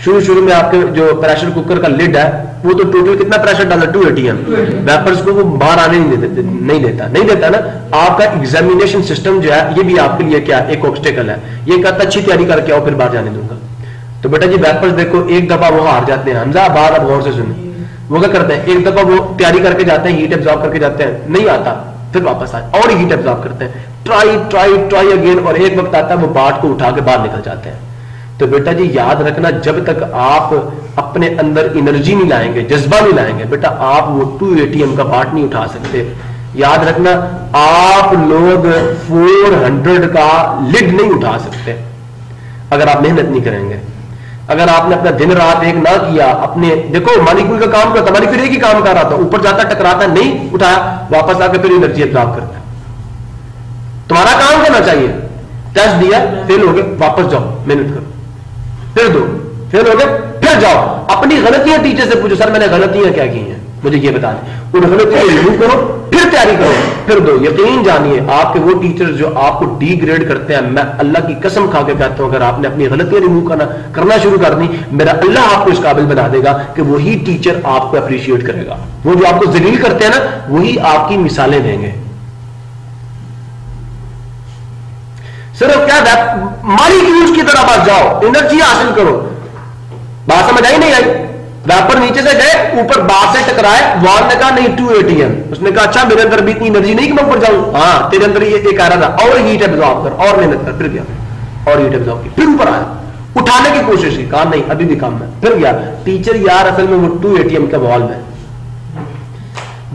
शुरू शुरू में आपके जो प्रेशर कुकर का लिड है वो तो टोटल कितना प्रेशर डालता है 280 वेपर्स को वो बाहर आने नहीं देता ना। आपका एग्जामिनेशन सिस्टम जो है ये भी आपके लिए क्या एक ऑब्स्टेकल है, ये कहता अच्छी तैयारी करके आओ फिर बाहर जाने दूंगा। तो बेटा जी वेपर्स देखो एक दफा वो हार जाते हैं, हमजा बाहर अब गौर से सुने, वो क्या करते हैं एक दफा वो तैयारी करके जाते हैं, हीट एब्जॉर्ब करके जाते हैं, नहीं आता फिर वापस आए और हीट एब्जॉर्ब करते हैं, ट्राई अगेन, और एक वक्त आता है वो बाट को उठा के बाहर निकल जाते हैं। तो बेटा जी याद रखना जब तक आप अपने अंदर एनर्जी नहीं लाएंगे, जज्बा नहीं लाएंगे, बेटा आप वो 280 का बाट नहीं उठा सकते। याद रखना आप लोग 400 का लिड नहीं उठा सकते अगर आप मेहनत नहीं करेंगे। अगर आपने अपना दिन रात एक ना किया, अपने देखो मालिक्यूल का काम करता, मालिक्यूल एक ही काम कर रहा था, ऊपर जाता टकराता नहीं उठाया, वापस आकर फिर एनर्जी एब्जॉर्ब करता है। तुम्हारा काम करना चाहिए, टेस्ट दिया फेल हो गए वापस जाओ मेहनत करो, फिर दो फेल हो गए फिर जाओ, अपनी गलतियां टीचर से पूछो, सर मैंने गलतियां क्या की हैं मुझे ये बता दें, उन गलतियों को रिमूव करो फिर तैयारी करो फिर दो। यकीन जानिए आपके वो टीचर जो आपको डी ग्रेड करते हैं, मैं अल्लाह की कसम खा के कहता हूं अगर आपने अपनी गलतियां रिमूव करना शुरू कर दी, मेरा अल्लाह आपको इस काबिल बना देगा कि वही टीचर आपको अप्रिशिएट करेगा। वो जो आपको जलील करते हैं ना वही आपकी मिसालें देंगे। सिर्फ क्या मॉलिक्यूल्स की तरह बस जाओ, एनर्जी हासिल करो। बात समझ आई नहीं आई? वेपर नीचे से गए ऊपर बात से टकराए, वॉल ने कहा नहीं 280 है, उसने कहा अच्छा मेरे अंदर भी इतनी एनर्जी नहीं कि मैं ऊपर जाऊं, हाँ तेरे अंदर ये एक आ रहा था और हीट एब्जॉर्ब कर और मेहनत कर, फिर गया और हीट एब्जॉर्ब की, फिर ऊपर आया, उठाने की कोशिश की, कहा नहीं अभी भी कम है, फिर गया। टीचर यार असल में वो 280 का वॉल्व है,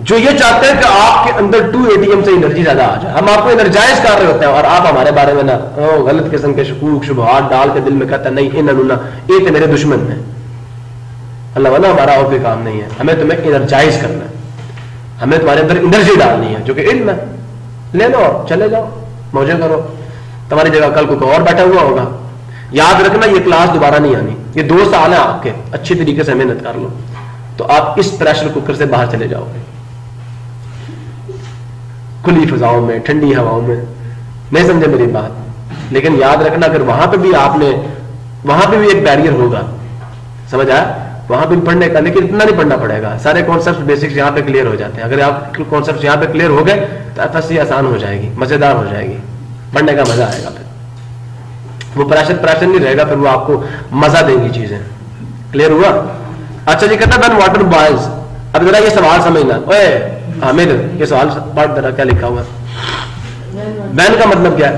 जो ये चाहते हैं कि आपके अंदर 280 से एनर्जी ज्यादा आ जाए। हम आपको एनर्जाइज कर रहे होते हैं और आप हमारे बारे में ना गलत किस्म के शकूक शुबहात डाल के दिल में कहता नहीं इन ये तो मेरे दुश्मन है। अल्लाह वाला हमारा और कोई काम नहीं है, हमें तुम्हें एनर्जाइज करना है, हमें तुम्हारे अंदर एनर्जी डालनी है जो कि इल्म है। ले लो चले जाओ मौजे करो, तुम्हारी जगह कल कोई और बैठा हुआ होगा। याद रखना ये क्लास दोबारा नहीं आनी, ये 2 साल है आपके, अच्छी तरीके से मेहनत कर लो तो आप इस प्रेशर कुकर से बाहर चले जाओगे, खुली फिजाओं में, ठंडी हवाओं में। नहीं समझे मेरी बात? लेकिन याद रखना अगर वहां पे भी आपने, वहां पे भी एक बैरियर होगा, समझ आया? वहां पे पढ़ने का, लेकिन इतना नहीं पढ़ना पड़ेगा, सारे कॉन्सेप्ट बेसिक्स यहाँ पे क्लियर हो जाते हैं। अगर आप कॉन्सेप्ट यहाँ पे क्लियर हो गए तो एफएससी आसान हो जाएगी, मजेदार हो जाएगी, पढ़ने का मजा आएगा, फिर वो प्रेशर नहीं रहेगा, फिर वो आपको मजा देंगी चीजें। क्लियर हुआ? अच्छा जी कहता व्हेन वाटर बॉयल्स। अब जरा ये सवाल समझना, ओए हामिद ये सवाल पढ़ जरा क्या लिखा हुआ है। व्हेन का मतलब क्या है?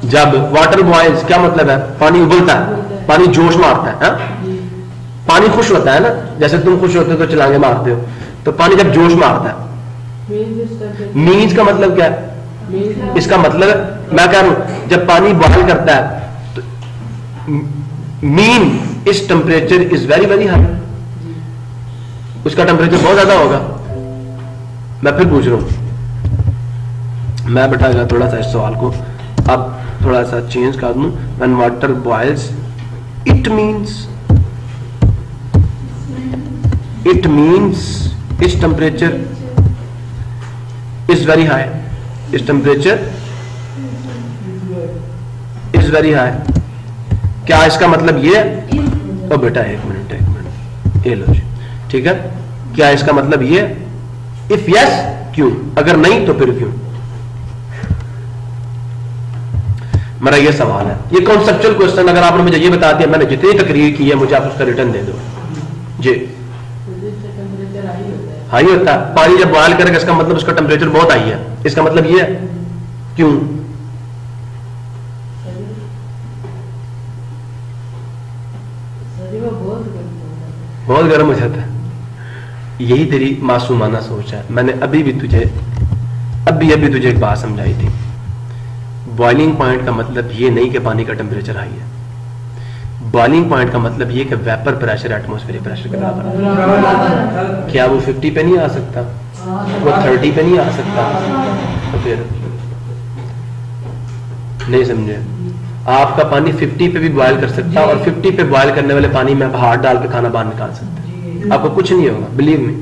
जब। वाटर बॉयल्स क्या मतलब है? पानी उबलता है, पानी जोश मारता है, हा? पानी खुश होता है ना, जैसे तुम खुश होते हो तो छलांगे मारते हो, तो पानी जब जोश मारता है। मीन्स का मतलब क्या है? इसका मतलब मैं कह रहा हूं जब पानी बॉयल करता है तो मीन इस temperature is very very high, उसका टेम्परेचर बहुत ज्यादा होगा। मैं फिर पूछ रहा हूं, मैं बैठाएगा थोड़ा सा इस सवाल को अब थोड़ा सा चेंज कर दूं। When water boils it means its temperature is very high, its temperature is very high. क्या इसका मतलब ये? ओ बेटा एक मिनट ये लो जी, ठीक है। क्या इसका मतलब ये? इफ यस क्यों, अगर नहीं तो फिर क्यों? मेरा ये सवाल है, ये कॉन्सेप्चुअल क्वेश्चन। अगर आपने मुझे ये बता दिया, मैंने जितनी तकरीर की है मुझे आप उसका रिटर्न दे दो जी। हाई होता है पानी जब बॉयल करेगा, इसका मतलब उसका टेम्परेचर बहुत हाई है, इसका मतलब ये है। क्यों? बहुत गर्म हो जाता है। यही तेरी मासूमाना सोच है। मैंने अभी तुझे एक बात समझाई थी। बॉइलिंग पॉइंट का मतलब ये नहीं कि पानी का टेम्परेचर हाई है। बॉइलिंग पॉइंट का मतलब ये कि वेपर प्रेशर एटमॉस्फेरिक प्रेशर के बराबर है। क्या वो 50 पे नहीं आ सकता? वो 30 पे नहीं आ सकता? तो फिर नहीं समझे? आपका पानी 50 पे भी बॉयल कर सकता है और 50 पे बॉयल करने वाले पानी में हाथ डाल के खाना बाहर निकाल सकता है। आपको कुछ नहीं होगा, बिलीव मी,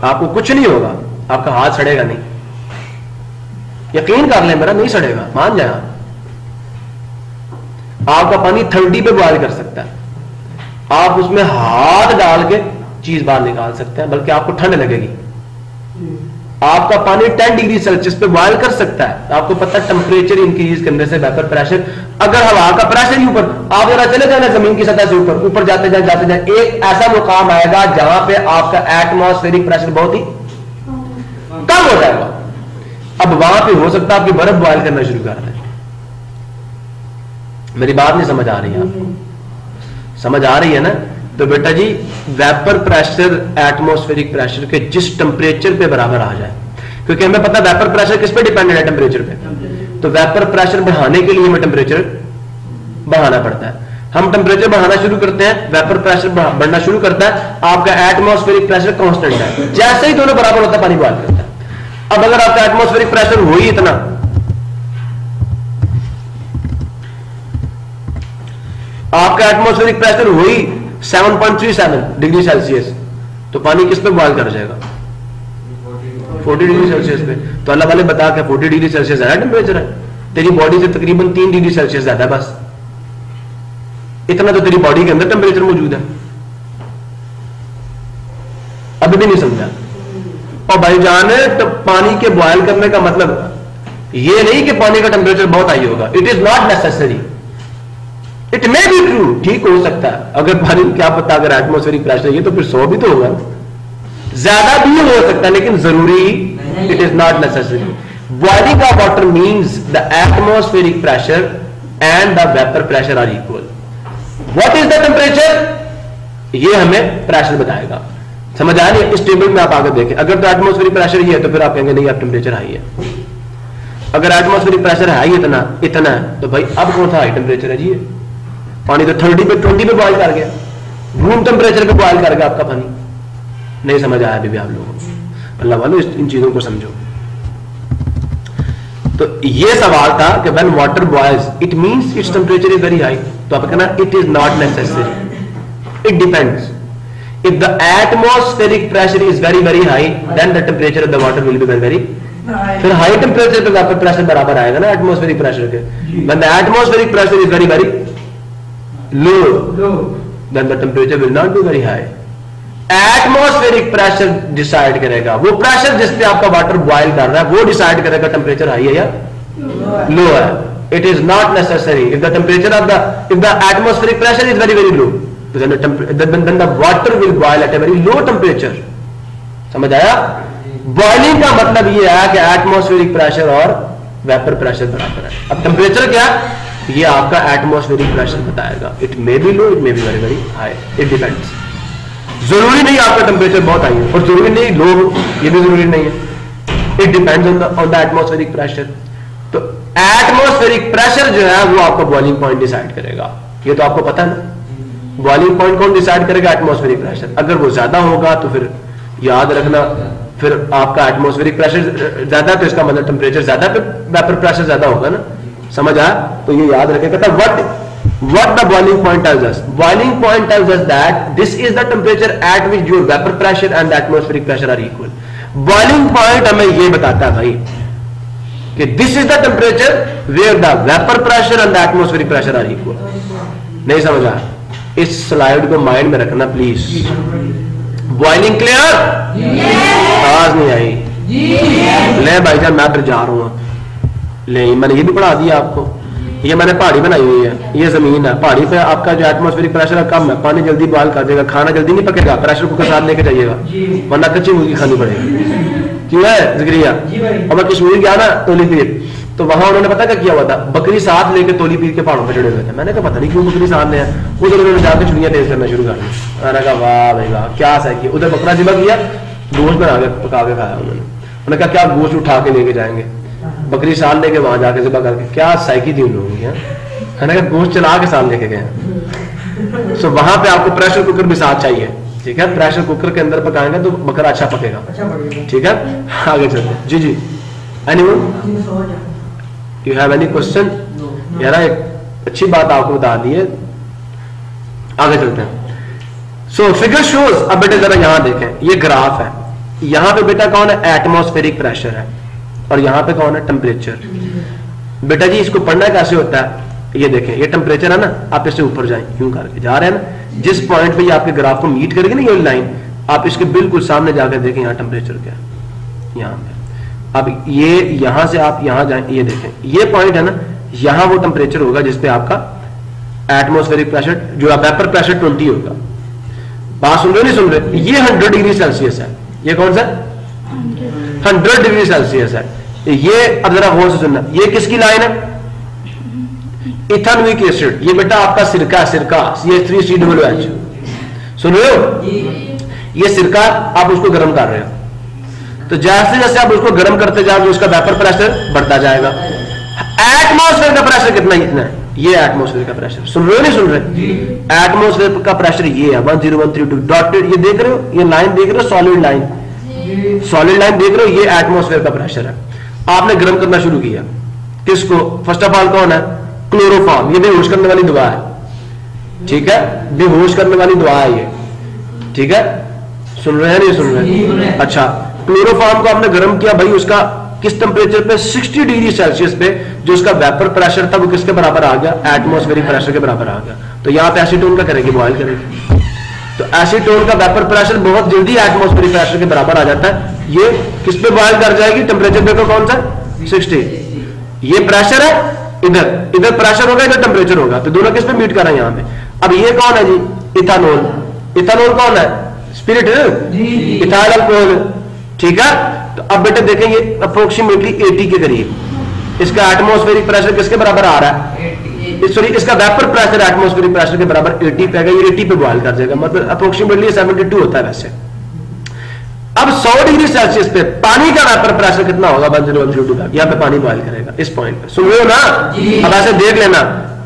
आपको कुछ नहीं होगा, आपका हाथ सड़ेगा नहीं। यकीन कर ले मेरा, नहीं सड़ेगा, मान जाए। आपका पानी 30 पे बॉयल कर सकता है, आप उसमें हाथ डाल के चीज बाहर निकाल सकते हैं, बल्कि आपको ठंड लगेगी। आपका पानी 10 डिग्री सेल्सियस पे बॉयल कर सकता है। आपको पता है टेम्परेचर इंक्रीज करने से वेपर प्रेशर, अगर हवा का प्रेशर ही ऊपर, आप जरा चले जाना जमीन की सतह से ऊपर ऊपर जाते जाए एक ऐसा मुकाम आएगा जहां पे आपका एटमॉस्फेरिक प्रेशर बहुत ही कम हो जाएगा। अब वहां पे हो सकता है आपकी बर्फ बॉयल करना शुरू कर रहे हैं। मेरी बात नहीं समझ आ रही है आपको? समझ आ रही है ना? तो बेटा जी वेपर प्रेशर एटमॉस्फेरिक प्रेशर के जिस टेम्परेचर पे बराबर आ जाए, क्योंकि हमें पता है वेपर प्रेशर किस पे डिपेंडेंट है, टेम्परेचर पे। तो वेपर प्रेशर बढ़ाने के लिए हमें टेम्परेचर बढ़ाना पड़ता है। हम टेम्परेचर बढ़ाना शुरू करते हैं, वेपर प्रेशर बढ़ना शुरू करता है, आपका एटमॉस्फेरिक प्रेशर कांस्टेंट है। जैसे ही दोनों बराबर होता है पानी बॉयल करता है। अब अगर आपका एटमॉस्फेरिक प्रेशर हो ही इतना, आपका एटमॉस्फेरिक प्रेशर हो ही 7.37 डिग्री सेल्सियस, तो पानी किस पे बॉयल कर जाएगा? 40 डिग्री सेल्सियस पे। तो अल्लाह वाले बता के 40 डिग्री सेल्सियस ज्यादा टेम्परेचर है, तेरी बॉडी से तकरीबन 3 डिग्री सेल्सियस ज्यादा है, बस इतना तो तेरी बॉडी के अंदर टेम्परेचर मौजूद है। अभी भी नहीं समझा? और भाईजान तो पानी के बॉयल करने का मतलब ये नहीं कि पानी का टेम्परेचर बहुत हाई होगा। It is not necessary, it may be true, ठीक हो सकता है। अगर पानी क्या पता, अगर एटमॉस्फेरिक प्रेशर ये तो फिर 100 भी तो होगा, ज्यादा भी हो सकता है, लेकिन जरूरी it is not necessary. Boiling of water means the atmospheric pressure and the vapour pressure are equal. What is the temperature, ये हमें प्रेशर बताएगा। समझ आया नहीं? इस टेबल में आप आगे देखें, अगर तो एटमॉस्फेरिक प्रेशर ये है तो फिर आप कहेंगे नहीं, अब टेम्परेचर हाई है। अगर एटमॉस्फेरिक प्रेशर हाई इतना इतना है तो भाई अब कौन सा हाई टेम्परेचर है जी? पानी तो 30 पे 20 पे बॉयल कर गया, रूम टेम्परेचर पे बॉयल कर गया आपका पानी। नहीं समझ आया अभी भी आप लोगों को? अल्लाह वालों इन चीजों को समझो। तो ये सवाल था कि when water boils it means its temperature is very high. तो आप कहना it is not necessary, it depends. If the atmospheric pressure is very very high then the temperature of the water will be very very, फिर high temperature पे vapour pressure बराबर आएगा ना atmospheric pressure के। When the atmospheric pressure is very very low, then the temperature will not be very high. Atmospheric pressure decide करेगा, वो pressure जिस पे आपका वाटर बॉयल कर रहा है वो डिसाइड करेगा टेम्परेचर हाई है या लो है। It is not necessary. If the temperature of the if the atmospheric pressure is very very low then the water will boil at a very low temperature. समझ आया? बॉइलिंग का मतलब ये है कि एटमॉस्फेरिक प्रेशर और वेपर प्रेशर बराबर है। अब टेम्परेचर क्या, ये आपका एटमॉस्फेरिक प्रेशर बताएगा। It may be low, it may be very very high, it depends. जरूरी नहीं आपका टेम्परेचर बहुत हाई है और जरूरी नहीं लो, ये भी जरूरी नहीं है। It depends on the atmospheric pressure. तो एटमॉस्फेरिक प्रेशर जो है वो आपका बॉइलिंग पॉइंट डिसाइड करेगा। ये तो आपको पता है ना। बॉइलिंग पॉइंट कौन डिसाइड करेगा? Atmospheric pressure. अगर वो ज्यादा होगा तो फिर याद रखना, फिर आपका एटमॉस्फेरिक प्रेशर ज्यादा, तो इसका मतलब टेम्परेचर ज्यादा पे वेपर प्रेशर ज्यादा होगा ना। समझ आया? तो ये याद रखें। कहता what the boiling point tells us? Boiling point tells us that this is the temperature at which your vapor pressure and the atmospheric pressure are equal. Boiling point हमें ये बताता है भाई कि this is the temperature where the vapor pressure and the atmospheric pressure are equal. नहीं समझ आया? इस स्लाइड को माइंड में रखना प्लीज। Boiling clear? आवाज नहीं आई? ले भाईजान मैं फिर जा रहा हूं। ले मैंने ये भी पढ़ा दिया आपको। ये मैंने पहाड़ी बनाई हुई है, ये जमीन है, पहाड़ी पे आपका जो एटमॉस्फेरिक प्रेशर है कम है, पानी जल्दी बॉयल कर देगा, खाना जल्दी नहीं पकेगा, प्रेशर कुकर साथ लेके जाइएगा वरना कच्ची मुर्गी खानी पड़ेगी। क्यों है जिक्रिया? और मैं कश्मीर गया ना तोली पीर, तो वहां उन्होंने पता क्या किया हुआ था, बकरी साथ लेके तोली पीर के पहाड़ों पर चढ़े हुए थे। मैंने कहा पता नहीं क्यों बकरी साथ ले, उधर उन्होंने जाकर चुड़ियां तेज करना शुरू कर दी। मैंने कहा वाह भाई वाह क्या सही किया। उधर बकरा जिबा किया, गोश्त बना के पका के खाया उन्होंने कहा क्या गोश्त उठा के लेके जाएंगे, बकरी साल लेके वहां जाके जिबा करके, क्या साइकी थी उन लोगों की। मैंने कहा गोश्त चला के साल लेके गए। सो वहां पे आपको प्रेशर कुकर भी साथ चाहिए, ठीक है? प्रेशर कुकर के अंदर पकाएंगे तो बकरा अच्छा पकेगा, ठीक है? आगे चलते। जी जी, anyone you have any question? यार एक अच्छी बात आपको बता दी है, आगे चलते हैं। सो फिगर शोज, अब बेटे जरा यहां देखें, ये ग्राफ है, यहां पे बेटा कौन है? एटमॉस्फेरिक प्रेशर है, और यहां पे कौन है? टेम्परेचर। बेटा जी इसको पढ़ना कैसे होता है? ये देखें, ये टेम्परेचर है ना, आप इससे ऊपर जाएं, यूं करके जा रहे हैं ना, जिस पॉइंट पे ये आपके ग्राफ को मीट करेगी ना ये लाइन, आप इसके बिल्कुल सामने जाकर देखें यहाँ टेम्परेचर क्या है यहाँ पे। अब ये यहां से आप यहां जाएं, ये देखें ये पॉइंट है ना, यहां वो टेम्परेचर होगा जिसपे आपका एटमॉस्फेरिक प्रेशर जो वेपर प्रेशर 20 होगा। बात सुन रहे नहीं सुन रहे? ये 100 डिग्री सेल्सियस है, ये कौन सा 100 डिग्री सेल्सियस है। ये अब जरा गौर से सुनना, ये किसकी लाइन है? इथेनॉइक एसिड, ये बेटा आपका सिरका है, सिरका CH3COOH, सुन रहे हो? ये सिरका आप उसको गर्म कर रहे हो, तो जैसे जैसे आप उसको गर्म करते जाओगे उसका वेपर प्रेशर बढ़ता जाएगा। एटमॉस्फेयर का प्रेशर कितना इतना है? ये एटमॉस्फेयर का प्रेशर, सुन रहे हो नहीं सुन रहे? एटमॉस्फेयर का प्रेशर ये है 10132 डॉटेड, ये देख रहे हो, ये लाइन देख रहे हो, सॉलिड लाइन, सॉलिड लाइन देख रहे हो, ये एटमॉस्फेयर का प्रेशर है। आपने गर्म करना शुरू किया, किसको? फर्स्ट ऑफ ऑल कौन है? क्लोरोफॉर्म, ये बेहोश करने वाली दवा है, ठीक है, बेहोश करने वाली दवा है ये, ठीक है, सुन रहे हैं नहीं सुन रहे? अच्छा, क्लोरोफॉर्म को आपने गर्म किया भाई, उसका किस टेम्परेचर पे? 60 डिग्री सेल्सियस पे, जो उसका वेपर प्रेशर था वो किसके बराबर आ गया? एटमॉस्फेरिक प्रेशर के बराबर आ गया। तो यहां पे एसीटोन का करेगी, बॉयल करेगी, तो एसीटोन का वेपर प्रेशर बहुत जल्दी एटमॉस्फेरिक प्रेशर के बराबर आ जाता है। ये किस पे बॉयल कर जाएगी? टेम्परेचर देखो कौन सा? 60। ये प्रेशर है, इधर इधर प्रेशर होगा, इधर टेम्परेचर होगा, तो दोनों किस पे मीट कर रहे हैं यहाँ पे। अब ये कौन है जी? इथानॉल। इथानॉल कौन है? स्पिरिट, इथाइल अल्कोहल, ठीक है। तो अब बेटे देखें ये अप्रोक्सीमेटली 80 के करीब इसका एटमॉस्फेरिक प्रेशर किसके बराबर आ रहा है? सॉरी, इसका वेपर प्रेशर एटमॉस्फेरिक प्रेशर के बराबर 80 पे आएगा, ये 80 पे बॉयल कर जाएगा, मतलब अप्रोक्सीमेटली 72 होता है वैसे। अब 100 डिग्री सेल्सियस पे पानी का वेपर प्रेशर कितना होगा? 10132 यहाँ पे पानी बॉयल करेगा इस पॉइंट पे, सुन रहे हो ना? अब ऐसे देख लेना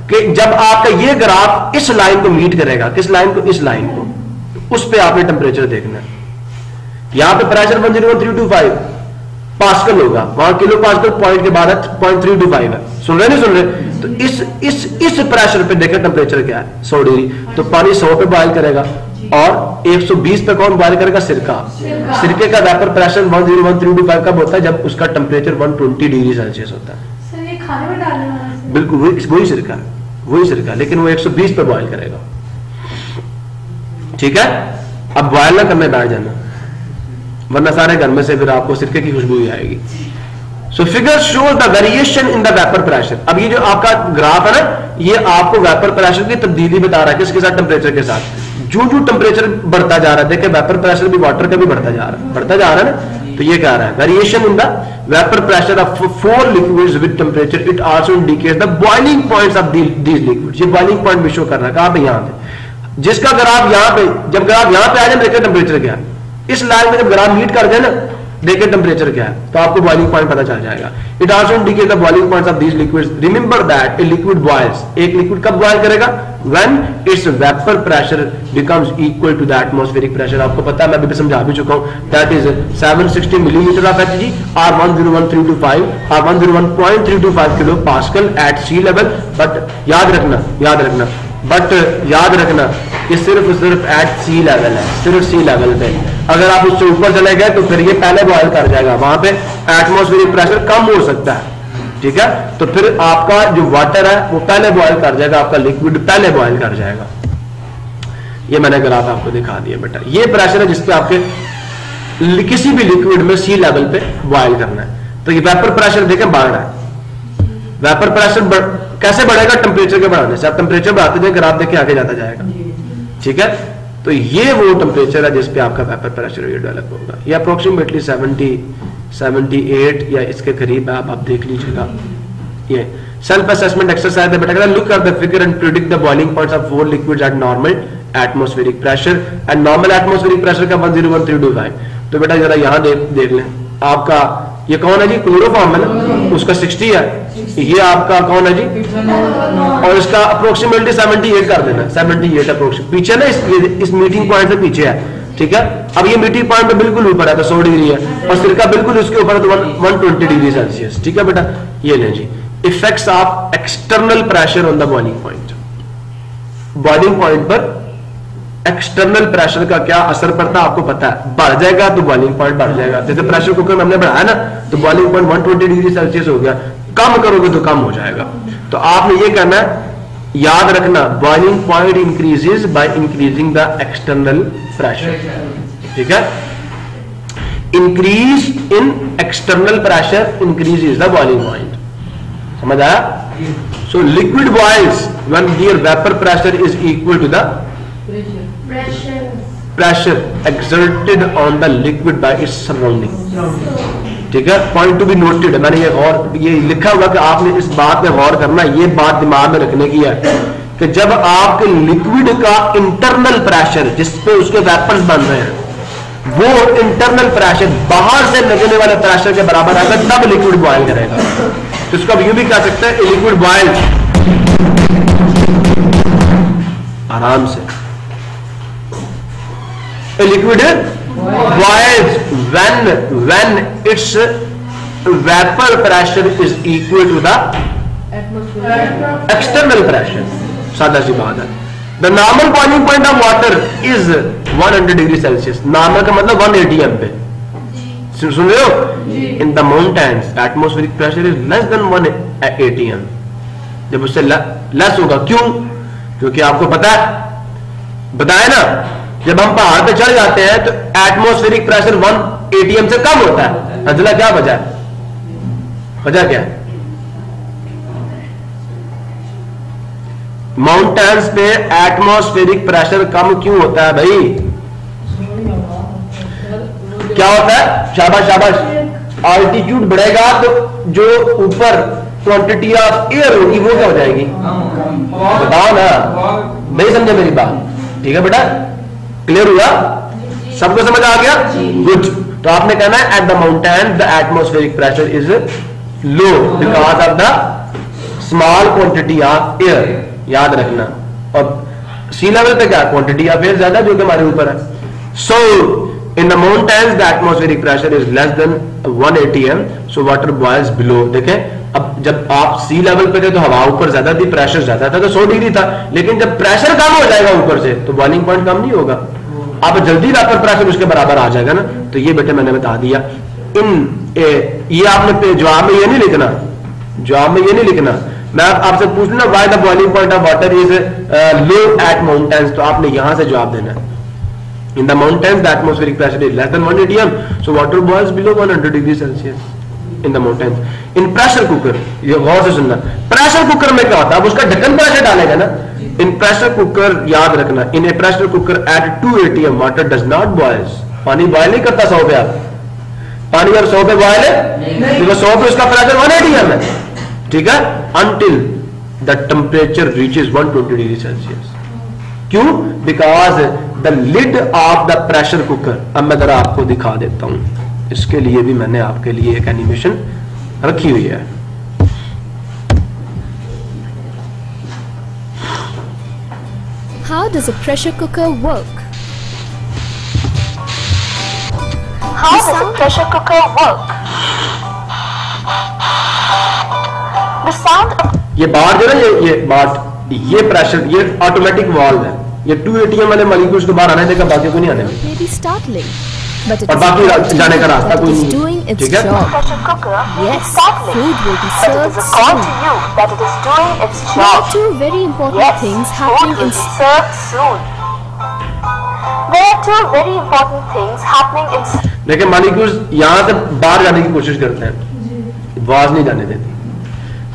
कि जब आपका ये ग्राफ इस लाइन को मीट करेगा, किस लाइन को? इस लाइन को, उस पे आपने टेम्परेचर देखना है। यहां पे प्रेशर 101.325 पास्कल होगा, वहां किलो पास्कल पॉइंट के बाद 0.325 है, सुन रहे नहीं सुन रहे? तो इस प्रेशर पे देखें टेम्परेचर क्या है? 100 डिग्री, तो पानी 100 पे बॉयल करेगा, और 120 पे कौन बॉयल करेगा? सिरका। सिरके का वेपर प्रेशर 101.325 कब होता है? जब उसका टेम्परेचर 120 डिग्री सेल्सियस होता है। सर ये खाने में डालने वाला है? बिल्कुल वही सिरका, वही सिरका, लेकिन वो 120 पे बॉयल करेगा, ठीक है। अब बॉयल ना करने बैठ जाना, वरना सारे घर में से फिर आपको सिरके की खुशबू ही आएगी। So figure shows the variation in the vapour pressure. अब ये जो आपका ग्राफ है ना, ये आपको वेपर प्रेशर की तब्दीली बता रहा है, किसके साथ? टेम्परेचर के साथ। जो जो टेम्परेचर बढ़ता जा रहा है, देखिए वेपर प्रेशर भी वाटर का भी बढ़ता जा रहा है ना, तो ये कह रहा है variation in the vapour pressure of 4 liquids with temperature, it also indicates the boiling points of these liquids. ये बॉइलिंग पॉइंट भी शो कर रहा है, कहां पे? यहां पे, जिसका ग्राफ यहां पे, जब ग्राफ यहां पे आ जाए देखिए टेम्परेचर क्या है, इस लाइन में जब ग्राफ मीट कर जाए ना, देखिए टेम्परेचर क्या है, तो आपको बॉइलिंग पॉइंट पता चल जाएगा। It also indicate the boiling points of these liquids. Remember that a liquid boils, एक लिक्विड कब बॉयल करेगा? When its vapour pressure becomes equal to the atmospheric pressure. आपको पता है, मैं अभी समझा भी चुका हूं, that is 760 millimetre of Hg or 101.325 or 101.325 kilo pascal at sea level. But याद रखना ये सिर्फ एट सी लेवल है, सिर्फ सी लेवल पे। अगर आप उससे ऊपर चले गए तो फिर ये पहले बॉयल कर जाएगा, वहां पे एटमॉस्फेरिक प्रेशर कम हो सकता है, ठीक है। तो फिर आपका जो वाटर है वो पहले बॉयल कर जाएगा, आपका लिक्विड पहले बॉयल कर जाएगा। ये मैंने ग्राफ आपको दिखा दिया बेटा, ये प्रेशर है जिसपे आपके किसी भी लिक्विड में सी लेवल पे बॉयल करना है। तो ये वेपर प्रेशर देखें बढ़ रहा है। वेपर प्रेशर कैसे बढ़ेगा? टेम्परेचर के बढ़ाने से। आप टेम्परेचर बढ़ाते जाए, ग्राफ देख के आगे जाता जाएगा, ठीक है। तो ये वो टेम्परेचर है जिसपे आपका वेपर प्रेशर डेवलप होगा। ये अप्रोक्सीमेटली 70, 78 या इसके करीब है, आप देख लीजिएगा। ये सेल्फ असेसमेंट एक्सरसाइज है बेटा, look at the figure and predict the boiling points of 4 liquids eight normal atmospheric pressure and normal atmospheric pressure का 101.325। तो बेटा जरा यहां देख लें, आपका ये कौन है जी? क्लोरोफॉर्म है ना, उसका 60 है। ये आपका कौन है जी? और इसका अप्रोक्सीमेटली 78 कर देना, 78 अप्रोक्सीमेट पीछे ना, इस मीटिंग पॉइंट से पीछे है, ठीक है। अब ये मीटिंग पॉइंट पे बिल्कुल ऊपर है तो 100 डिग्री है, और सिरका बिल्कुल उसके ऊपर है तो 120 डिग्री सेल्सियस, ठीक है बेटा। ये लें जी, effects of external pressure on the boiling point. Boiling point पर एक्सटर्नल प्रेशर का क्या असर पड़ता है आपको पता है। बढ़ जाएगा तो बॉइलिंग पॉइंट बढ़ जाएगा, जैसे प्रेशर कुकर में हमने बढ़ाया ना तो बॉइलिंग पॉइंट 120 डिग्री सेल्सियस हो गया, कम करोगे तो कम हो जाएगा। तो आपने ये करना है, याद रखना, boiling point increases by increasing the external pressure. ठीक है, increase in external pressure increases the boiling point. समझ आया? So liquid boils when their vapour pressure is equal to the pressure exerted on the liquid by its surrounding. ठीक है, point to be noted. मैंने ये लिखा हुआ कि आपने इस बात पे गौर करना, ये बात दिमाग में रखने की है कि जब आपके लिक्विड का इंटरनल प्रेशर जिसपे उसके वेपर्स बन रहे हैं, वो इंटरनल प्रेशर बाहर से लगने वाले प्रेशर के बराबर आएगा, तब लिक्विड बॉयल करेगा। तो इसको यूं भी कह सकते हैं, लिक्विड बॉयल आराम से, liquid boils when its vapor pressure is equal to the external pressure। सादा सी बात है। The normal boiling point of water is 100 degree Celsius. Normal का मतलब 1 atm पे, सुन रहे हो? In the mountains atmospheric pressure is less than 1 atm। जब उससे लेस होगा, क्यों? क्योंकि आपको पता है, बताया ना, जब हम पहाड़ पे चढ़ जाते हैं तो एटमॉस्फेरिक प्रेशर 1 atm से कम होता है। अंजला क्या वजह है? वजह क्या है? माउंटेन्स पे एटमॉस्फेरिक प्रेशर कम क्यों होता है भाई? क्या होता है? शाबाश शाबाश। ऑल्टीट्यूड बढ़ेगा तो जो ऊपर क्वांटिटी ऑफ एयर होगी वो क्या हो जाएगी? बताओ ना, नहीं समझे मेरी बात? ठीक है बेटा, क्लियर हुआ? सबको समझ आ गया? गुड। तो आपने कहना है at the mountain the atmospheric pressure is low because of the small quantity of air. याद रखना। और सी लेवल पे क्या क्वांटिटी ऑफ एयर ज्यादा जो कि हमारे ऊपर है। So in the mountains the atmospheric pressure is less than 1 atm, so water boils below. देखें, अब जब आप सी लेवल पे थे तो हवा ऊपर ज्यादा थी, प्रेशर ज्यादा था, तो 100 डिग्री था, लेकिन जब प्रेशर कम हो जाएगा ऊपर से तो बॉइलिंग पॉइंट कम नहीं होगा, आप जल्दी वेपर प्रेशर उसके बराबर आ जाएगा ना। तो ये बेटे मैंने बता दिया। ये आपने जवाब में ये नहीं लिखना, जवाब में ये नहीं लिखना। मैं आपसे पूछ लूँ ना, why the boiling point of water is low at mountains, तो आपने यहां से जवाब देना है। In the mountains the atmospheric pressure is less than 1 atm, so water boils below 100 degree Celsius in the mountains. In pressure cooker, ये गौर से सुनना, प्रेशर कुकर में क्या होता है? अब उसका ढक्कन प्रेशर डालेगा ना। इन प्रेशर कुकर, याद रखना, in a pressure cooker at 2 atm water does not boils. पानी बॉयल नहीं करता 100 पे। आप पानी अगर 100 पे बॉयल है तो 100 पे उसका प्रेशर 1 atm है। ठीक है, until the temperature reaches 120 degree Celsius. क्यों? Because the lid of the pressure cooker. अब मैं जरा आपको दिखा देता हूं, इसके लिए भी मैंने आपके लिए एक एनिमेशन रखी हुई है। How does a pressure cooker work? How does a pressure cooker work? The sound of ये बार जो है ये बार, ये प्रेशर, ये ऑटोमेटिक वाल्व है। ये 2 atm वाले मॉलिक्यूल्स को बाहर आने देगा, बाकी को नहीं आने देगा। May be startling, but it और is बाकी important जाने का to know रास्ता that कोई it is नहीं है। doing its ठीक है? job. pressure cooker Yes, is startling, food will be but it served is a call soon. to you that it is doing its There are job. two very important Yes, things food happening will in be served soon. There are two very important things happening in. लेकिन molecules यहां से बाहर जाने की कोशिश करते हैं, आवाज नहीं जाने देती।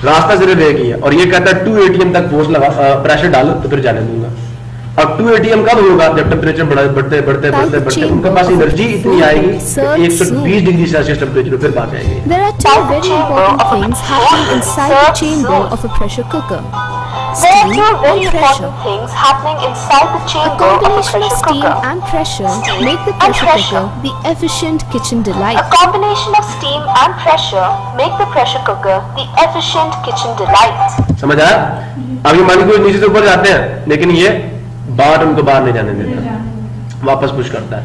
रास्ता सिर्फ एक ही है, और ये कहता है 2 atm तक फोर्स लगा, प्रेशर डालो तो फिर जाने दूंगा। अब 2 atm कब होगा? जब टेम्परेचर बढ़ते बढ़ते बढ़ते बढ़ते उनके पास एनर्जी इतनी आएगी 120 डिग्री सेल्सियस टेम्परेचर फिर बात आएगी। There are two very important things happening inside the chamber of a pressure cooker. There are Steam two very and pressure. important things happening inside the A chamber of a combination of pressure steam cooker. and pressure Steam make the and pressure pressure. cooker the efficient kitchen A delight. combination of steam and pressure make the pressure cooker the efficient kitchen delight. समझ आया? अब ये molecule नीचे से ऊपर जाते हैं, लेकिन ये बाहर उनको बाहर नहीं जाने देता, वापस पुश करता है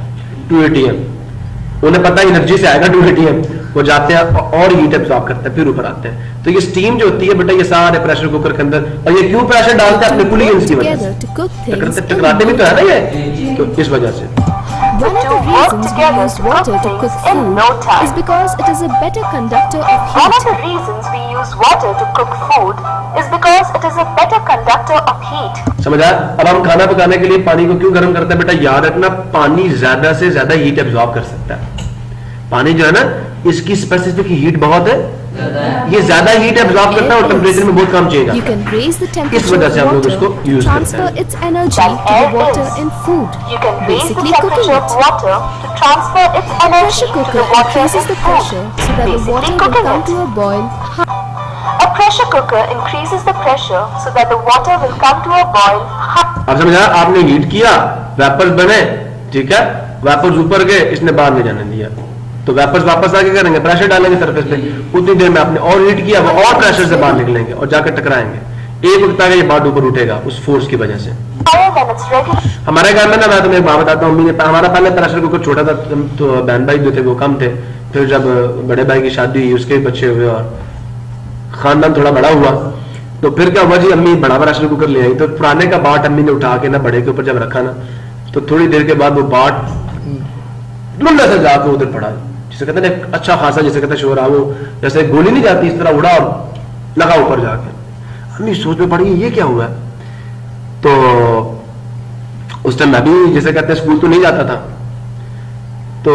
2 atm। उन्हें पता है एनर्जी से आएगा 2 atm, वो जाते हैं और हीट एब्सॉर्ब करते हैं, फिर ऊपर आते हैं। तो ये स्टीम जो होती है बेटा, ये सारे प्रेशर कुकर के अंदर, और ये क्यों प्रेशर डालते हैं? अपने कूलिंग की वजह Together से। to cook things टकराते भी तो है ना ये, तो इस वजह से। One of the two work reasons we together use to cook water to things cook in food no is time. because it is a better conductor of One of heat. the reasons we use water to cook food is because it is a better conductor of heat. समझा? अब हम खाना पकाने के लिए पानी को क्यों गर्म करते हैं बेटा? याद रखना, पानी ज्यादा से ज्यादा हीट एब्जॉर्ब कर सकता है। पानी जो है ना, इसकी स्पेसिफिक हीट बहुत है, ये ज्यादा हीट एब्जॉर्ब करता है और टेम्परेचर में बहुत कम चेंज You आता can raise the इस temperature वजह of से हम लोग water इसको to use करते transfer हैं। its energy Like to the air water is. in food, You can raise the basically cooking temperature of it. water to transfer its A energy pressure to the cooker water increases in the food, pressure so that the basically water will cooking come it. to a boil. A pressure cooker increases the pressure so that the water will come to a boil. अब समझा? आपने heat किया, vapours बने, ठीक है, vapours ऊपर गए, इसने बाहर नहीं जाने दिया, तो वेपर्स वापस आके करेंगे, प्रेशर डालेंगे सरफेस पे, उतनी देर में आपने और हीट किया, वो और प्रेशर से बाहर निकलेंगे और जाकर टकराएंगे। एक वक्त आगे ये बात ऊपर उठेगा उस फोर्स की वजह से। Higher than its regular. हमारे घर में ना, मैं तुम्हें एक बात बताता हूँ, मम्मी ने, हमारा पहले प्रेशर कुकर छोटा था, तो बहन भाई जो थे वो कम थे, फिर जब बड़े भाई की शादी हुई, उसके बच्चे हुए और खानदान थोड़ा बड़ा हुआ, तो फिर क्या हुआ जी, अम्मी बड़ा प्रेशर कुकर ले आई, तो पुराने का बाट अम्मी ने उठा के ना बड़े के ऊपर जब रखा ना, तो थोड़ी देर के बाद वो बाट लुल्ला से जाकर उधर पड़ा, जिसे कहते हैं अच्छा खासा, जिसे कहते हैं शोर आ, वो जैसे गोली नहीं जाती इस तरह उड़ा और लगा ऊपर जाके। अम्मी सोच में पड़ी ये क्या हुआ है? तो उस टाइम मैं भी जैसे कहते हैं स्कूल तो नहीं जाता था, तो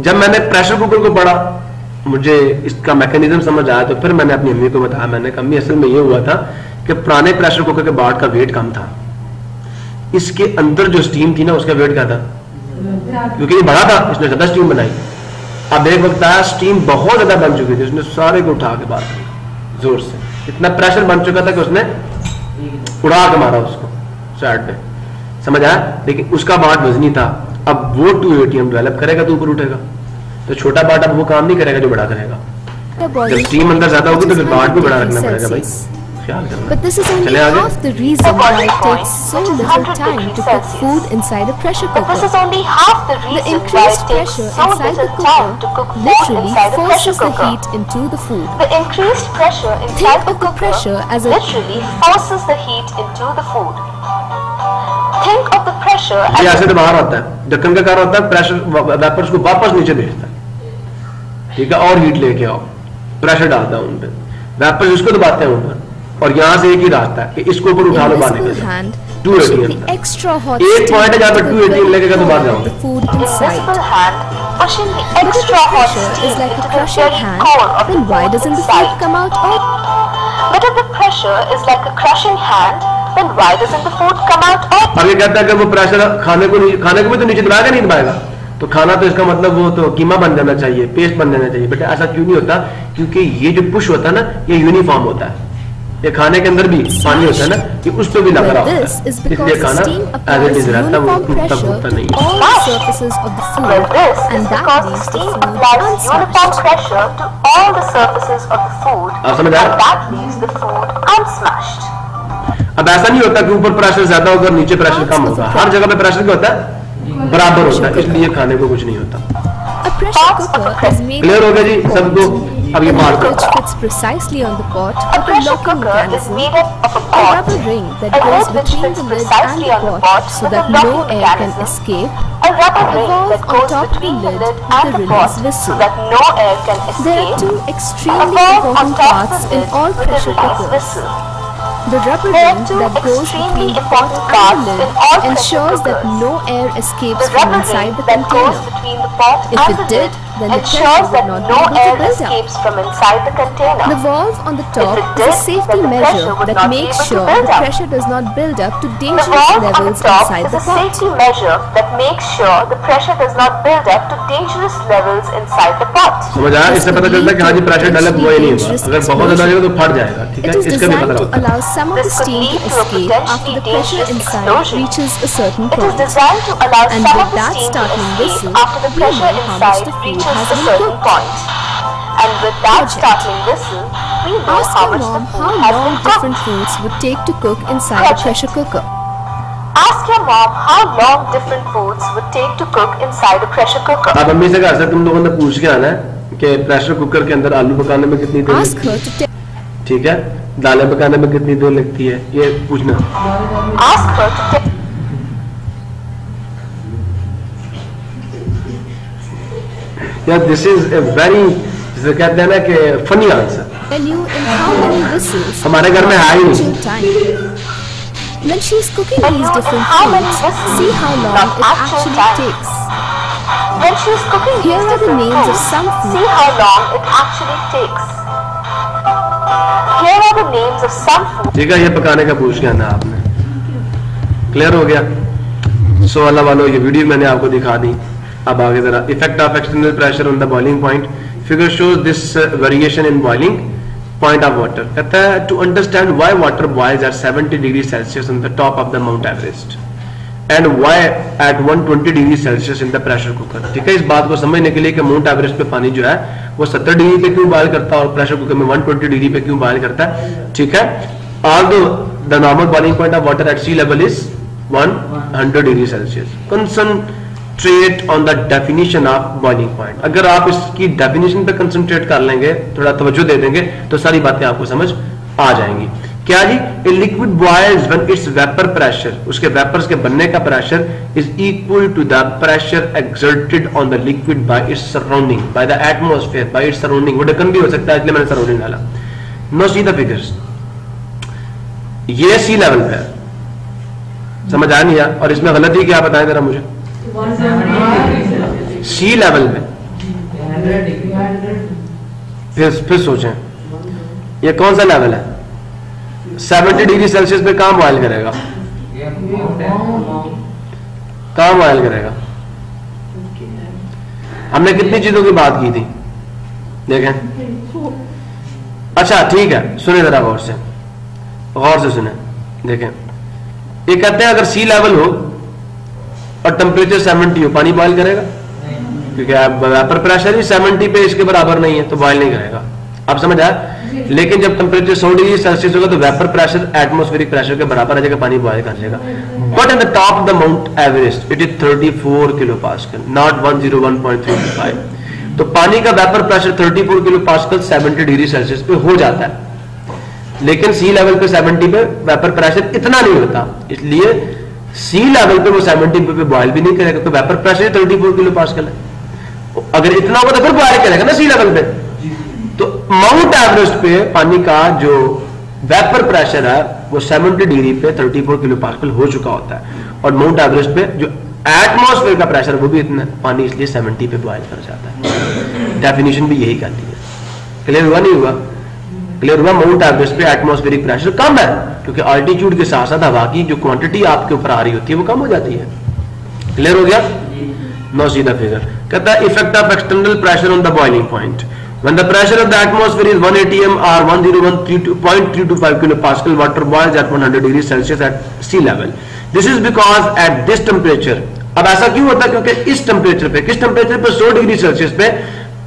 जब मैंने प्रेशर कुकर को पढ़ा, मुझे इसका मैकेनिज्म समझ आया, तो फिर मैंने अपनी अम्मी को बताया, मैंने कहा अम्मी असल में ये हुआ था कि पुराने प्रेशर कुकर के बाट का वेट कम था, इसके अंदर जो स्टीम थी ना उसका वेट क्या था, क्योंकि ये बड़ा था इसने ज्यादा स्टीम बनाई। अब एक वक्त आया स्टीम बहुत ज्यादा बन चुकी थी, उसने सारे को उठा के बाहर किया जोर से, इतना प्रेशर बन चुका था कि उसने उड़ा के मारा उसको साइड पे, समझ आया? लेकिन उसका बाट वजनी था, अब वो 280 डेवलप करेगा तो ऊपर उठेगा, तो छोटा बाट अब वो काम नहीं करेगा जो बड़ा करेगा। जब स्टीम अंदर ज्यादा होगी तो फिर बाट भी बड़ा रखना पड़ेगा भाई, ख्याल करना। But this is only चले आगे। half the reason why it takes so little time to cook food inside a pressure But this is cooker. only half the The reason why increased it takes pressure so inside the little time to cook cooker food literally inside a pressure forces the cooker. heat into the food. The increased pressure inside Think the of the cooker pressure as a- literally forces the heat into the food. Think of the pressure ये as ऐसे तो बाहर आता है, ढक्कन का कार्य होता है प्रेशर वेपर्स को वापस नीचे भेजता है, ठीक है, और हीट लेके आओ, प्रेशर डालता है उन पे, वेपर्स उसको दबाते हैं ऊपर, और यहाँ से एक ही रास्ता है कि इसको ऊपर उठा लो बाहर Invisible निकल hand 280 pushing अंदर। the extra hot एक steam point है जहाँ पे into the 280 very लगेगा तो बाहर core of जाओगे। the food invisible inside. hand pushing the But if the extra hot pressure steam is like into a the crushing very hand, core of the then why food doesn't the inside. food come out all? But if the pressure is like a crushing hand, then why doesn't the food come out all? आगे कहता है कि वो pressure खाने को भी तो नीचे दबाएगा नहीं दबाएगा, तो खाना तो इसका मतलब वो तो कीमा बन जाना चाहिए, पेस्ट बन जाना चाहिए, बट ऐसा क्यों नहीं होता? क्योंकि ये जो पुश होता है ना, ये यूनिफॉर्म होता है, ये खाने के अंदर भी पानी होता है ना, ये उस पर भी लग रहा Well, होता this है, is इसलिए because खाना steam as it applies is रहता है, वो uniform टूटता pressure फूटता to नहीं है। all the surfaces of the Well, food, this is and that because leaves the steam food applies uniform unsmashed. pressure to all the surfaces of the food, आप समझ and आए? that leaves the food unsmashed. अब ऐसा नहीं होता कि ऊपर pressure ज्यादा होगा नीचे प्रेशर कम होगा, हर जगह पे प्रेशर क्या होता है? बराबर होता है, इसलिए खाने को कुछ नहीं होता। A pressure cooker is made clear हो गया जी of सबको? अब ये the बात lid which fits precisely on the pot A with a pressure locking cooker is mechanism, made up of a a pot, rubber ring that a goes lid which between fits the lid and precisely on the the pot pot so with that a no locking air can mechanism, escape. a rubber A ring valve that on goes top of the between the lid lid with and a the release pot whistle. so that no air can There are escape, two a extremely valve on important top parts of the in lid all with a pressure release cookers. whistle. The rubber There are ring two that goes extremely between the pot important and parts the in lid all pressure ensures that cookers. no air escapes The from rubber inside ring the that goes container. between the pot If and it the did, lid then the pressure ensures would that not no be able to air build up. escapes from inside the container. The valve on the If top it is did, a safety then the measure pressure would that not be makes able to sure build the up. pressure does not build up to The dangerous valve on the levels top inside is the a pot. safety measure that makes sure the pressure does not build up to dangerous levels inside the pot. समझ आया? इससे पता चलता है कि हाँ जी pressure develop हुआ ही नहीं हुआ, अगर बहुत ज्यादा जाएगा तो फट जाएगा, ठीक It है, is इसका भी designed पता to होता है। allow some of the This could steam lead to to a escape after the potentially pressure dangerous inside explosion. reaches a certain It is point. designed to allow And some with of the that steam to startling escape whistle, after the we pressure know how much inside the food reaches has a been certain cooked. point. And with that Project. startling whistle, we know Ask how your much the mom food how has long been different cooked. foods would take to cook inside a Project. pressure cooker. Ask your mom how long different foods would take to cook inside a pressure cooker. अब अम्मी से घर से तुम लोगों ने पूछ के आना है कि प्रेशर कुकर के अंदर आलू पकाने में कितनी देर Ask लगती her है, to tell ठीक है, दालें पकाने में कितनी देर लगती है, ये पूछना। Ask her to tell Yeah, this is a very, जिसे कहते हैं ना कि funny answer. Tell you in how many whistles हमारे घर में है ही नहीं. chew time. When she's cooking these different How many foods, whistles see how long the it actual actually time. takes. When she's cooking Here these are the different names of foods, some foods. see how long it actually takes. Here are the names of some foods. ठीक है, ये पकाने का पूछ के आना आपने. Clear हो गया? सो अल्लाह वालों, ये वीडियो मैंने आपको दिखा दी. अब आगे जरा effect of external pressure on the boiling point. Figure shows this variation in boiling point of water. कहता है to understand why water boils at 70 degree Celsius on the top of the Mount Everest and why at 120 degree Celsius in the pressure cooker. ठीक है, इस बात को समझने के लिए कि माउंट एवरेस्ट पे पानी जो है वो 70 डिग्री पे क्यों बॉयल करता है और प्रेशर कुकर में 120 डिग्री पे क्यों बॉयल करता है. ठीक है, although the normal boiling point of water at sea level is 100 degree Celsius. Concentrate on the definition of boiling point. अगर आप इसकी डेफिनेशन पे कंसंट्रेट कर लेंगे, थोड़ा तवज्जो दे देंगे, तो सारी बातें आपको समझ आ जाएंगी. क्या जी? A liquid boils when its vapour pressure, उसके वेपर्स के बनने का pressure is equal to the pressure exerted on the liquid by its surrounding, by the atmosphere, by its surrounding. वो ढक्कन भी हो सकता है, इसलिए मैंने सराउंडिंग डाला. No see the figures. ये सी लेवल पे है, समझ आ नहीं आया? और इसमें गलती क्या बताएं जरा मुझे. सी लेवल पे फिर सोचें, ये कौन सा लेवल है? 70 डिग्री सेल्सियस पे कहां बॉयल करेगा? कहां बॉयल करेगा? हमने कितनी चीजों की बात की थी देखें. अच्छा ठीक है, सुने जरा गौर से सुने. देखें, ये कहते हैं अगर सी लेवल हो और टेम्परेचर 70 हो, पानी बॉयल करेगा? क्योंकि वेपर प्रेशर ही 70 पे इसके बराबर नहीं है, तो बॉयल नहीं करेगा. आप समझ आया? लेकिन जब टेम्परेचर 100 डिग्री सेल्सियस होगा तो वेपर प्रेशर एटमॉस्फेरिक प्रेशर के बराबर आ जाएगा, पानी बॉयल कर लेगा. But at the top of the Mount Everest it is 34 kilo pascal, not 101.325. तो पानी का vapour pressure 34 kilo pascal 70 degree Celsius पे हो जाता है. लेकिन सी लेवल पे 70 पे वेपर प्रेशर इतना नहीं होता, इसलिए सी लेवल पे वो 70 पे बॉयल भी नहीं करेगा, तो वेपर प्रेशर 34 किलो पास्कल है. अगर इतना होगा तो फिर बॉयल करेगा ना सी लेवल पे. तो माउंट एवरेस्ट पे पानी का जो वेपर प्रेशर है वो 70 डिग्री पे 34 किलो पास्कल हो चुका होता है, और माउंट एवरेस्ट पे जो एटमॉस्फेयर का प्रेशर वो भी इतना पानी, इसलिए 70 पे बॉयल कर जाता है. डेफिनेशन भी यही कहती है. क्लियर हुआ नहीं हुआ? क्लियर हुआ? माउंट एवरेस्ट पे एटमॉस्फेरिक प्रेशर कम है, क्योंकि अल्टीट्यूड के साथ साथ हवा की जो क्वांटिटी आपके ऊपर आ रही होती है वो कम हो जाती है. क्लियर हो गया? No see the figure. कहता है effect of external pressure on the boiling point. When the pressure of the atmosphere is 1 atm or 101.325 kilopascal, water boils at 100 degree Celsius at sea level. This is because at this temperature, अब ऐसा क्यों होता है? क्योंकि इस temperature पे, किस temperature पे? 100 डिग्री सेल्सियस पे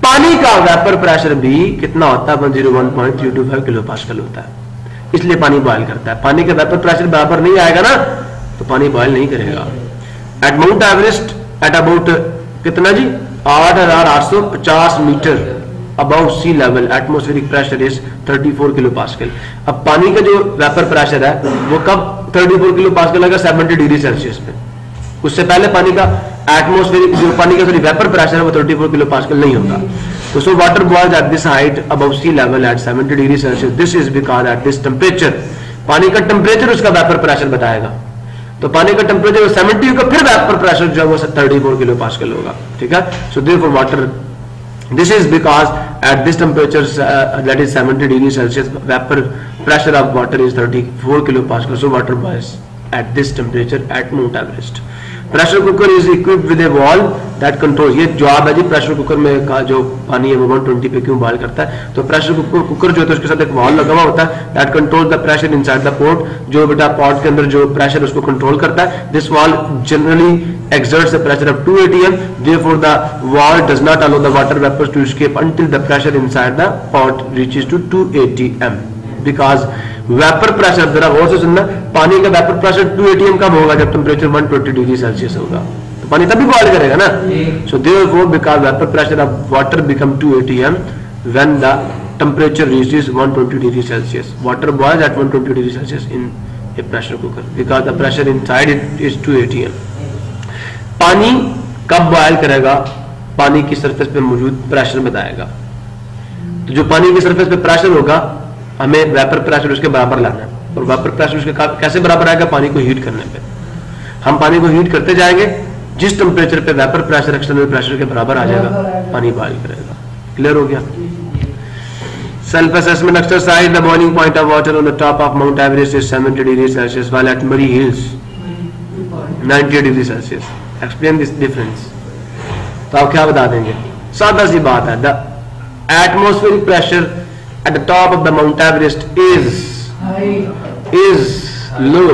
पानी का वेपर प्रेशर भी कितना होता है? 101.325 किलोपास्कल होता है, इसलिए पानी बॉयल करता है. पानी का वेपर प्रेशर बराबर नहीं आएगा ना, तो पानी बॉयल नहीं करेगा. At Mount Everest at about कितना जी? 8850 metre above sea level atmospheric pressure is 34 kilopascal. अब पानी का जो वेपर प्रेशर है वो कब 34 किलोपास्कल आएगा? 70 डिग्री सेल्सियस पे. उससे पहले पानी का एटमॉस्फेरिक जो पानी का वेपर प्रेशर है वो 34 किलोपास्कल नहीं होगा. तो so water boils at this height above sea level at 70 degree Celsius. This is because at this temperature, पानी का टेम्परेचर उसका वेपर प्रेशर बताएगा. तो पानी का टेम्परेचर 70 होगा, फिर वेपर प्रेशर जो है वो 34 किलोपास्कल होगा. ठीक है? So therefore water, this is because at this temperature that is 70 degrees Celsius, vapor pressure of water is 34 kilopascal. So water boils at this temperature at Mount Everest. Pressure cooker is equipped with A valve that control. ये जवाब है जी pressure cooker में का जो पानी है वो 120 पे क्यों बॉयल करता है. तो प्रेशर कुकर जो है उसके साथ एक वॉल्व लगा हुआ होता है that control the pressure inside the pot. जो बेटा पॉट के अंदर जो प्रेशर उसको कंट्रोल करता है. This valve generally exerts a pressure of 2 atm, therefore the valve does not allow the water vapors to escape until the pressure inside the pot reaches to 2 atm. Because vapour pressure, जरा गौर से सुनना, पानी का vapour pressure 2 atm कब होगा? जब temperature 120 degree Celsius होगा, तो पानी तभी बॉयल करेगा ना. So therefore because vapour pressure of water become 2 atm when the temperature reaches 120 degree Celsius. Water boils at 120 degree Celsius in a pressure cooker because the pressure inside it is 2 atm. पानी कब boil करेगा? पानी की surface पे मौजूद pressure बताएगा। तो जो पानी की सरफेस पे प्रेशर होगा हमें वेपर प्रेशर उसके बराबर लाना है, और वेपर प्रेशर उसके कैसे बराबर आएगा? पानी को हीट करने पे। हम पानी को हीट करते जाएंगे, जिस टेम्परेचर पे वेपर प्रेशर एक्सटर्नल प्रेशर के बराबर आ जाएगा पानी बॉयल करेगा। क्लियर हो गया? Self assessment exercise. The boiling point of water on the top of Mount Everest is 70 degree Celsius while at Murree hills 90 degree Celsius. Explain this difference. तो आप क्या बता देंगे? सादा सी बात है, the atmospheric pressure at the top of the Mount Everest is low.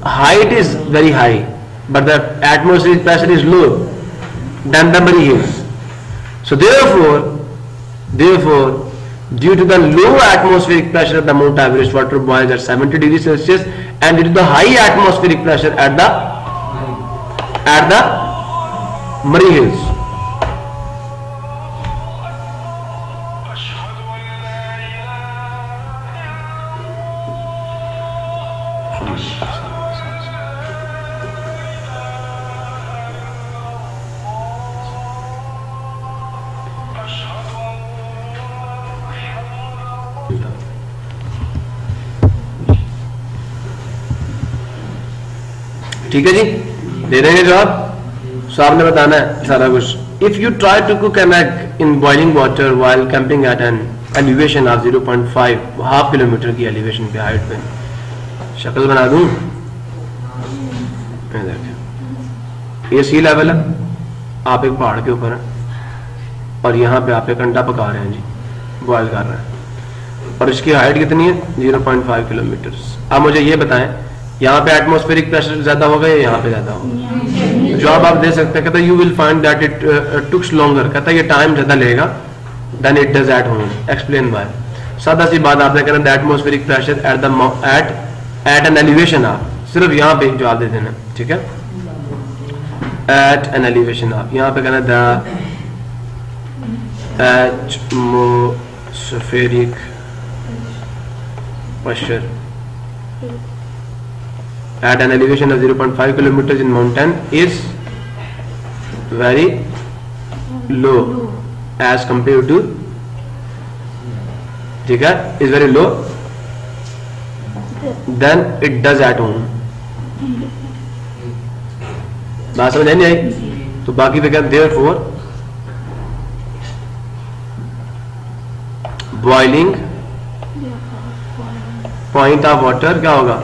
Height is very high, but the atmospheric pressure is low than the Murray Hills. So therefore, due to the low atmospheric pressure at the Mount Everest, water boils at 70 degrees Celsius, and due to the high atmospheric pressure at the Murray Hills. ठीक है जी, दे देंगे जवाब। सो आपने बताना है सारा कुछ। If you try to cook an egg in boiling water while camping at an elevation of 0.5 half kilometre की एलिवेशन पे हाइट पे, शक्ल बना दूं। ये सी लेवल है, आप एक पहाड़ के ऊपर हैं और यहाँ पे आप एक अंडा पका रहे हैं जी, बॉयल कर रहे हैं, और इसकी हाइट कितनी है? 0.5 किलोमीटर। अब मुझे ये बताएं, यहाँ पे एटमॉस्फेरिक प्रेशर ज्यादा होगा या यहाँ पे ज्यादा होगा? जवाब आप दे सकते हैं, कहता है you will find that it tooks longer, कहता है ये टाइम ज्यादा लेगा than it does at home. Explain why. सादा सी बात आपने कहना, the atmospheric pressure at an elevation आप सिर्फ यहाँ पे जवाब दे देना, ठीक है? एट एन एलिवेशन आप यहाँ पे कहना the atmospheric pressure at an elevation of 0.5 kilometers in mountain is very low as compared to, ठीक है, is very low than it does at home। बात समझ नहीं आई? तो बाकी पे क्या? therefore boiling point of water क्या होगा?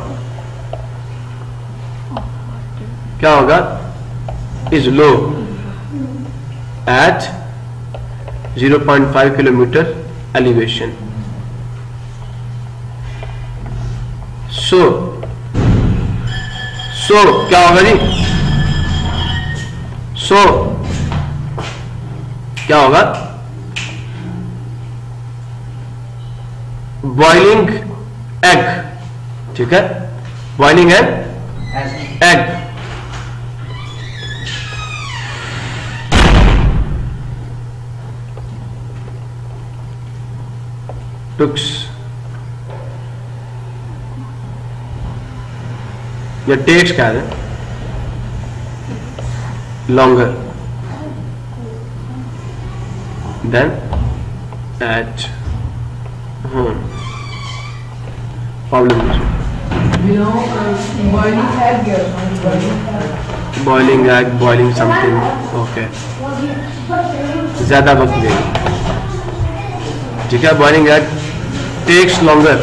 क्या होगा? Is low at 0.5 kilometre elevation. So क्या होगा जी? सो क्या होगा? बॉइलिंग एग, ठीक है, बॉइलिंग एग टुक्स या टेक्स क्या है? Longer than at home. Problem boiling egg, boiling something, okay, ज्यादा वक्त लेगा, ठीक है। Boiling egg takes longer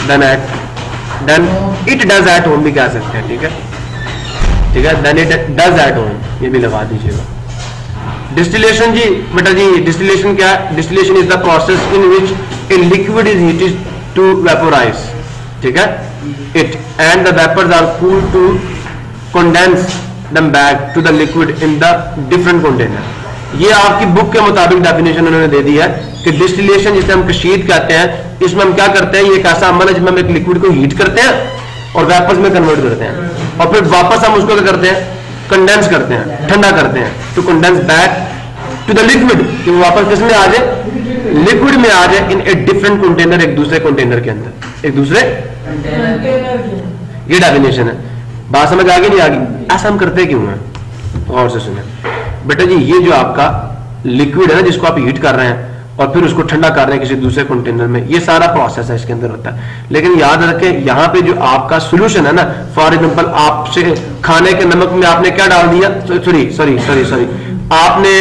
than it does at home भी कह सकते हैं, ठीक है, ठीक है, than it does at home, ये भी लगा दीजिएगा। डिस्टिलेशन जी बेटा जी, डिस्टिलेशन क्या है? Distillation is the process in which a liquid is heated to vaporise, ठीक है, it and the vapours are cooled to condense them back to the liquid in the different container. ये आपकी book के मुताबिक definition उन्होंने दे दी है कि distillation जिसे हम कशीद कहते हैं, इसमें हम क्या करते हैं? ये एक ऐसा अमल है जिसमें हम एक लिक्विड को हीट करते हैं और वेपर्स में कन्वर्ट करते हैं, और फिर वापस हम उसको क्या करते हैं? कंडेंस करते हैं, ठंडा करते हैं, to condense back to the liquid, कि वो वापस किस में आ जाए? लिक्विड में आ जाए इन ए डिफरेंट कंटेनर, एक दूसरे कंटेनर के अंदर, एक दूसरे। ये डेफिनेशन है। बात समझ आ गई नहीं आ गई? ऐसा हम करते क्यों हैं? और से सुने, बेटा जी ये जो आपका लिक्विड है ना जिसको आप हीट कर रहे हैं और फिर उसको ठंडा कर रहे हैं किसी दूसरे कंटेनर में, ये सारा प्रोसेस है इसके अंदर होता है। लेकिन याद रखें यहाँ पे जो आपका सोल्यूशन है ना, फॉर एग्जांपल आपसे खाने के नमक में आपने क्या डाल दिया, सॉरी आपने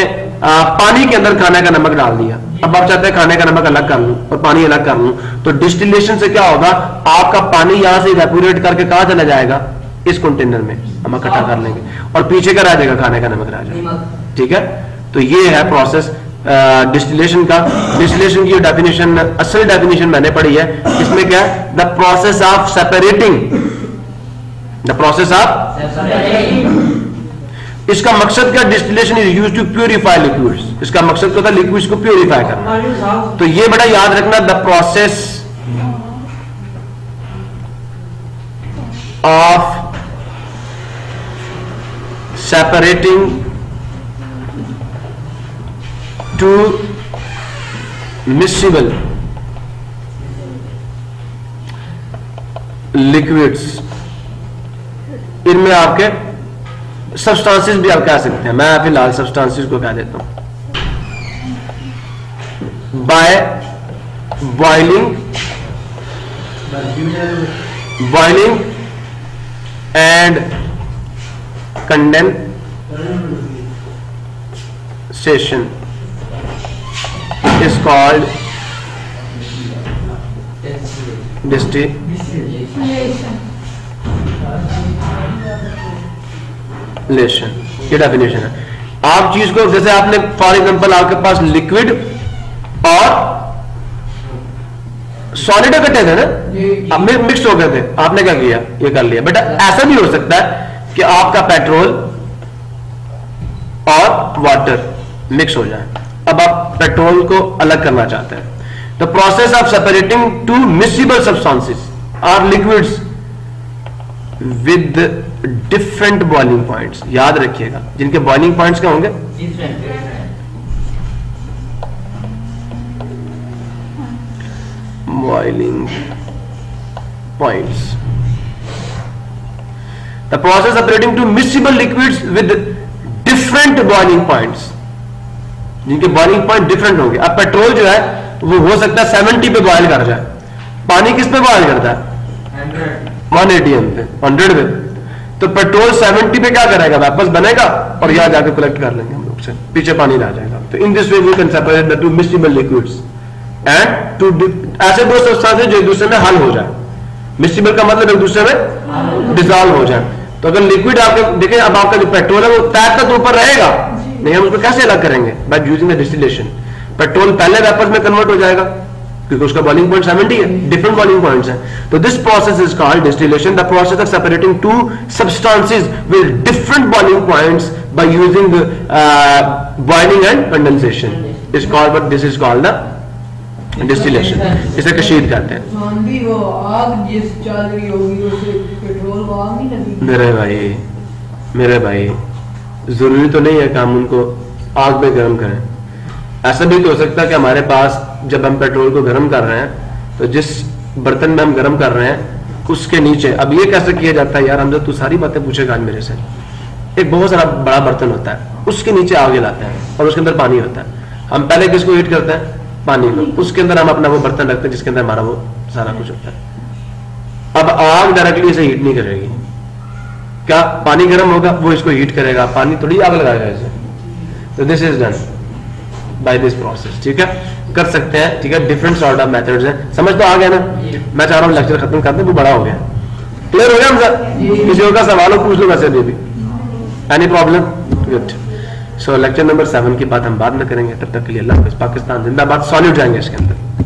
पानी के अंदर खाने का नमक डाल दिया। अब आप चाहते हैं खाने का नमक अलग कर लूं और पानी अलग कर लूं, तो डिस्टिलेशन से क्या होगा, आपका पानी यहां से इवेपोरेट करके कहां चला जाएगा, इस कंटेनर में हम इकट्ठा कर लेंगे और पीछे का रह जाएगा, खाने का नमक रह जाएगा। ठीक है, तो ये है प्रोसेस डिस्टिलेशन का। डिस्टिलेशन की डेफिनेशन, असल डेफिनेशन मैंने पढ़ी है, इसमें क्या है, the process of separating, the process of, इसका मकसद क्या, distillation is used to purify liquids, इसका मकसद क्या होता है, लिक्विड्स को प्यूरिफाई करना। तो ये बड़ा याद रखना, the process of separating two miscible liquids, इनमें आपके सब्सटेंसेस भी आप कह सकते हैं, मैं फिलहाल सब्सटेंसेस को कह देता हूं, by boiling and condensation is called distillation। ये डेफिनेशन है। आप चीज को, जैसे आपने फॉर एग्जांपल आपके पास लिक्विड और सॉलिड इकट्ठे थे ना, अब मिक्स हो गए थे, आपने क्या किया, ये कर लिया। बेटा ऐसा भी हो सकता है कि आपका पेट्रोल और वाटर मिक्स हो जाए, अब आप पेट्रोल को अलग करना चाहते हैं। The process of separating two miscible substances are liquids with different boiling points, याद रखिएगा, जिनके बॉइलिंग पॉइंट्स क्या होंगे, boiling points. The process separating two miscible liquids with different boiling points, जिनके बॉइलिंग पॉइंट डिफरेंट होंगे। अब पेट्रोल जो है वो हो सकता है 70 पे बॉयल कर जाए, पानी किस पे बॉयल करता है, 180 पे, 100 पे। तो पेट्रोल 70 पे क्या करेगा, वापस बनेगा और यहां जाकर कलेक्ट कर लेंगे हम लोग से, पीछे पानी रह जाएगा। तो in this way we can separate the two miscible liquids and two, ऐसे दो सब्सटेंसेस जो एक दूसरे में हल हो जाए। मिक्सिबल का मतलब एक दूसरे में डिसॉल्व हो जाए। तो अगर लिक्विड आपके देखिए, अब आपका जो पेट्रोल है वो तय तक ऊपर रहेगा, नहीं हम उसको कैसे अलग करेंगे, by using the distillation. Petrol पहले वेपर्स में कन्वर्ट हो जाएगा क्योंकि उसका बॉइलिंग पॉइंट 70 है, डिफरेंट बॉइलिंग पॉइंट्स हैं। तो this process is called distillation, the process of separating to substances with different boiling points by using boiling and condensation is called, but this is called the distillation. इसे कशीद कहते हैं। वो आग जिस चल रही होगी उसे पेट्रोल को आग नहीं लगेगी। मेरे भाई जरूरी तो नहीं है कि हम उनको आग में गर्म करें। ऐसा भी तो हो सकता है कि हमारे पास जब हम पेट्रोल को गर्म कर रहे हैं तो जिस बर्तन में हम गर्म कर रहे हैं उसके नीचे, अब ये कैसे किया जाता है यार, हम तू सारी बातें पूछेगा आज मेरे से, एक बहुत सारा बड़ा बर्तन होता है, उसके नीचे आग जलाते हैं और उसके अंदर पानी होता है। हम पहले किसको हीट करते हैं, पानी को, उसके अंदर हम अपना वो बर्तन रखते हैं जिसके अंदर हमारा वो सारा कुछ होता है। अब आग डायरेक्टली इसे हीट नहीं करेगी, क्या पानी गर्म होगा वो इसको हीट करेगा, पानी थोड़ी आग लगाएगा इसे। तो this is done by this process. ठीक है, कर सकते हैं। ठीक है, डिफरेंट सॉर्ट ऑफ मेथड्स हैं, समझ तो आ गया ना। मैं चाह रहा हूँ लेक्चर खत्म करते, वो बड़ा हो गया, क्लियर हो गया हम सर। किसी और का सवाल हो पूछ लो वैसे भी, एनी प्रॉब्लम, गुड। सो लेक्चर नंबर 7 की बात हम बाद में करेंगे, तब तक के लिए अल्लाह हाफिज़। पाकिस्तान जिंदाबाद, सॉलिड जाएंगे इसके अंदर।